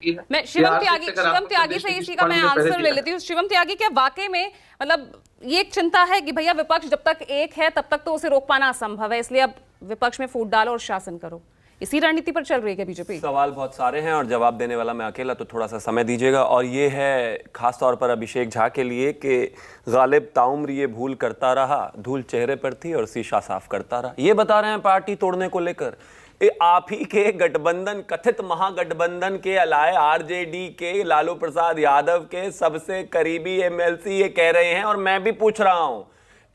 की है। मैं शिवम त्यागी से इसी का मैं आंसर ले लेती हूँ। शिवम त्यागी, क्या वाकई में मतलब ये एक चिंता है कि भैया विपक्ष जब तक एक है तब तक तो उसे रोक पाना असंभव है, इसलिए अब विपक्ष में फूट डालो और शासन करो, इसी रणनीति पर चल रही है क्या बीजेपी? सवाल बहुत सारे हैं और जवाब देने वाला मैं अकेला, तो थोड़ा सा समय दीजिएगा। और ये है खास तौर पर अभिषेक झा के लिए कि गालिब ताउम्र ये भूल करता रहा, धूल चेहरे पर थी और शीशा साफ करता रहा। ये बता रहे हैं पार्टी तोड़ने को लेकर। आप ही के गठबंधन, कथित महागठबंधन के अलाए आरजेडी के, लालू प्रसाद यादव के सबसे करीबी एमएलसी ये कह रहे हैं। और मैं भी पूछ रहा हूं,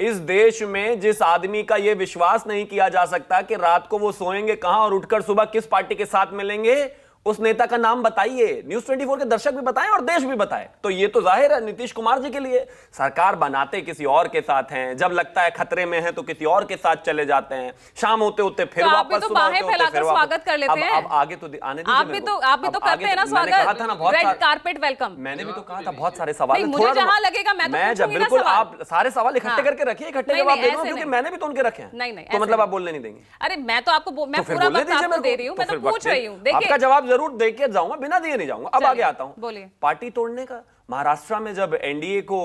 इस देश में जिस आदमी का यह विश्वास नहीं किया जा सकता कि रात को वो सोएंगे कहां और उठकर सुबह किस पार्टी के साथ मिलेंगे, उस नेता का नाम बताइए। न्यूज़ 24 के दर्शक भी बताएं और देश भी बताएं। तो ये तो जाहिर है नीतीश कुमार जी के लिए सरकार बनाते किसी और के साथ हैं, जब लगता है खतरे में है तो किसी और के साथ चले जाते हैं, शाम होते होते फिर वापस, सुबह होते होते फिर स्वागत कर लेते हैं। अब आगे तो आने दीजिए। आप भी तो करते हैं ना स्वागत, कहा था ना बहुत रेड कारपेट वेलकम। मैंने भी तो कहा था बहुत सारे सवाल, मुझे जहां लगेगा मैं जब बिल्कुल आप सारे सवाल इकट्ठे करके रखिए, इकट्ठे जवाब दे दूं, क्योंकि मैंने भी तो उनके रखे हैं। नहीं तो मतलब आप बोलने नहीं देंगे? अरे मैं तो आपको मैं पूरा वक्त आपको दे रही हूं, मैं तो पूछ रही हूं। देखिए आपका जवाब जरूर देके जाऊंगा, बिना दिए नहीं जाऊंगा। अब आगे आता हूं। बोलिए। पार्टी तोड़ने का, महाराष्ट्र में जब एनडीए को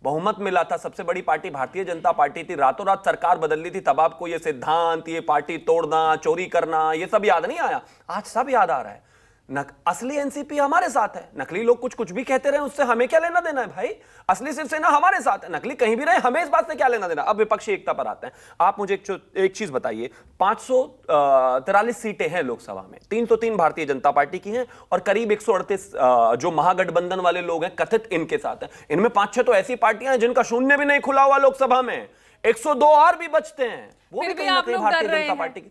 बहुमत मिला था, सबसे बड़ी पार्टी भारतीय जनता पार्टी थी, रातों रात सरकार बदल ली थी, तब आपको ये सिद्धांत, ये पार्टी तोड़ना, चोरी करना, ये सब याद नहीं आया? आज सब याद आ रहा है। असली एनसीपी हमारे साथ है, नकली लोग कुछ भी कहते रहे, उससे हमें क्या लेना देना है भाई? असली शिवसेना हमारे साथ है, नकली कहीं भी रहे, हमें इस बात से क्या लेना देना? अब विपक्षी एकता पर आते हैं। आप मुझे एक चीज बताइए, 543 सीटें हैं लोकसभा में, 303 भारतीय जनता पार्टी की हैं और करीब 138 जो महागठबंधन वाले लोग हैं कथित इनके साथ हैं। इनमें 5-6 तो ऐसी पार्टियां हैं जिनका शून्य भी नहीं खुला हुआ लोकसभा में, 102 और भी बचते हैं, वो भी कहीं ना कहीं भारतीय जनता पार्टी की।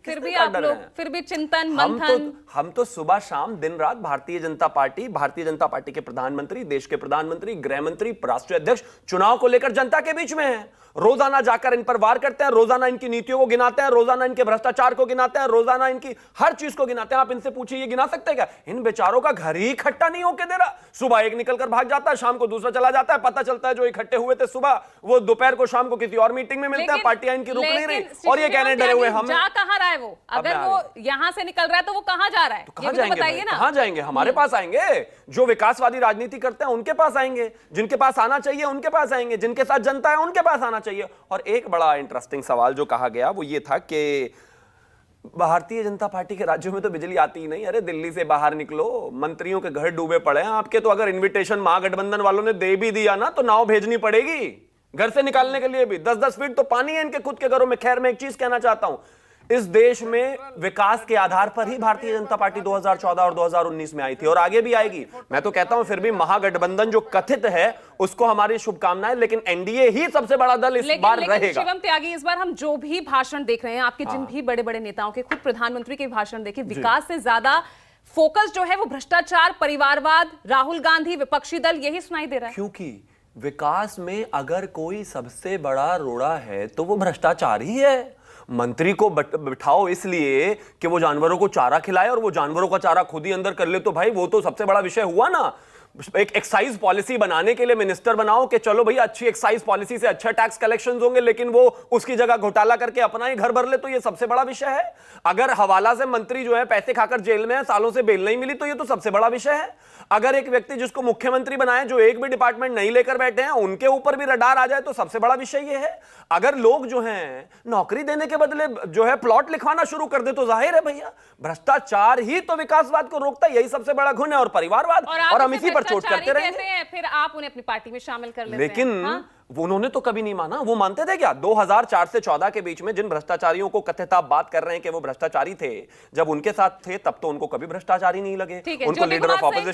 फिर भी चिंतन मंथन, हम तो सुबह शाम दिन रात भारतीय जनता पार्टी के प्रधानमंत्री, देश के प्रधानमंत्री, गृह मंत्री, राष्ट्रीय अध्यक्ष चुनाव को लेकर जनता के बीच में हैं। रोजाना जाकर इन पर वार करते हैं, रोजाना इनकी नीतियों को गिनाते हैं, रोजाना इनके भ्रष्टाचार को गिनाते हैं, रोजाना इनकी हर चीज को गिनाते हैं। आप इनसे पूछिए ये गिना सकते हैं क्या? इन बेचारों का घर ही इकट्ठा नहीं होके दे रहा। सुबह एक निकलकर भाग जाता है, शाम को दूसरा चला जाता है, पता चलता है जो इकट्ठे हुए थे सुबह वो दोपहर को शाम को किसी और मीटिंग में मिलते हैं, पार्टियां इनकी रुक नहीं रही और ये कहने डरे हुए हम जा कहां रहा है वो? अगर वो यहां से निकल रहा है तो वो कहां जा रहा है? कहां जाएंगे? बताइए ना, कहां जाएंगे? हमारे पास आएंगे। जो विकासवादी राजनीति करते हैं उनके पास आएंगे, जिनके पास आना चाहिए उनके पास आएंगे, जिनके साथ जनता है उनके पास आना चाहिए। और एक बड़ा इंटरेस्टिंग सवाल जो कहा गया वो ये था कि भारतीय जनता पार्टी के राज्यों में तो बिजली आती ही नहीं। अरे दिल्ली से बाहर निकलो, मंत्रियों के घर डूबे पड़े हैं आपके, तो अगर इनविटेशन महागठबंधन वालों ने दे भी दिया ना तो नाव भेजनी पड़ेगी घर से निकालने के लिए भी। 10-10 फीट तो पानी है इनके खुद के घरों में। खैर मैं एक चीज कहना चाहता हूं, इस देश में विकास के आधार पर ही भारतीय जनता पार्टी 2014 और 2019 में आई थी और आगे भी आएगी। मैं तो कहता हूं फिर भी महागठबंधन जो कथित है उसको हमारी शुभकामनाएं, लेकिन एनडीए ही सबसे बड़ा दल इस बार रहेगा। शिवम त्यागी, इस बार हम जो भी भाषण देख रहे हैं आपके, जिन भी बड़े बड़े नेताओं के, खुद प्रधानमंत्री के भाषण देखे, विकास से ज्यादा फोकस जो है वो भ्रष्टाचार, परिवारवाद, राहुल गांधी, विपक्षी दल, यही सुनाई दे रहा है। क्योंकि विकास में अगर कोई सबसे बड़ा रोड़ा है तो वो भ्रष्टाचार ही है। मंत्री को बिठाओ इसलिए कि वो जानवरों को चारा खिलाए और वो जानवरों का चारा खुद ही अंदर कर ले, तो भाई वो तो सबसे बड़ा विषय हुआ ना। एक एक्साइज पॉलिसी बनाने के लिए मिनिस्टर बनाओ कि चलो भैया अच्छी एक्साइज पॉलिसी से अच्छा टैक्स कलेक्शंस होंगे, लेकिन वो उसकी जगह घोटाला करके अपना ही घर भर ले, तो ये सबसे बड़ा विषय है। अगर हवाला से मंत्री जो है पैसे खाकर जेल में है, सालों से बेल नहीं मिली, तो ये तो सबसे बड़ा विषय है। अगर एक व्यक्ति जिसको मुख्यमंत्री बनाए जो एक भी डिपार्टमेंट नहीं लेकर बैठे हैं उनके ऊपर भी रडार आ जाए तो सबसे बड़ा विषय ये है। अगर लोग जो हैं नौकरी देने के बदले जो है प्लॉट लिखवाना शुरू कर दे तो जाहिर है भैया भ्रष्टाचार ही तो विकासवाद को रोकता है, यही सबसे बड़ा घुन है, और परिवारवाद, और हम इसी पर चोट करते रहेंगे। फिर आप उन्हें अपनी पार्टी में शामिल कर लेते हैं। लेकिन उन्होंने तो कभी नहीं माना। वो मानते थे क्या? 2004 से 14 के बीच में जिन भ्रष्टाचारियों को कथित आप बात कर रहे हैं कि वो भ्रष्टाचारी थे, जब उनके साथ थे तब तो उनको कभी भ्रष्टाचारी नहीं लगे। उनको लीडर ऑफ ऑपोजिशन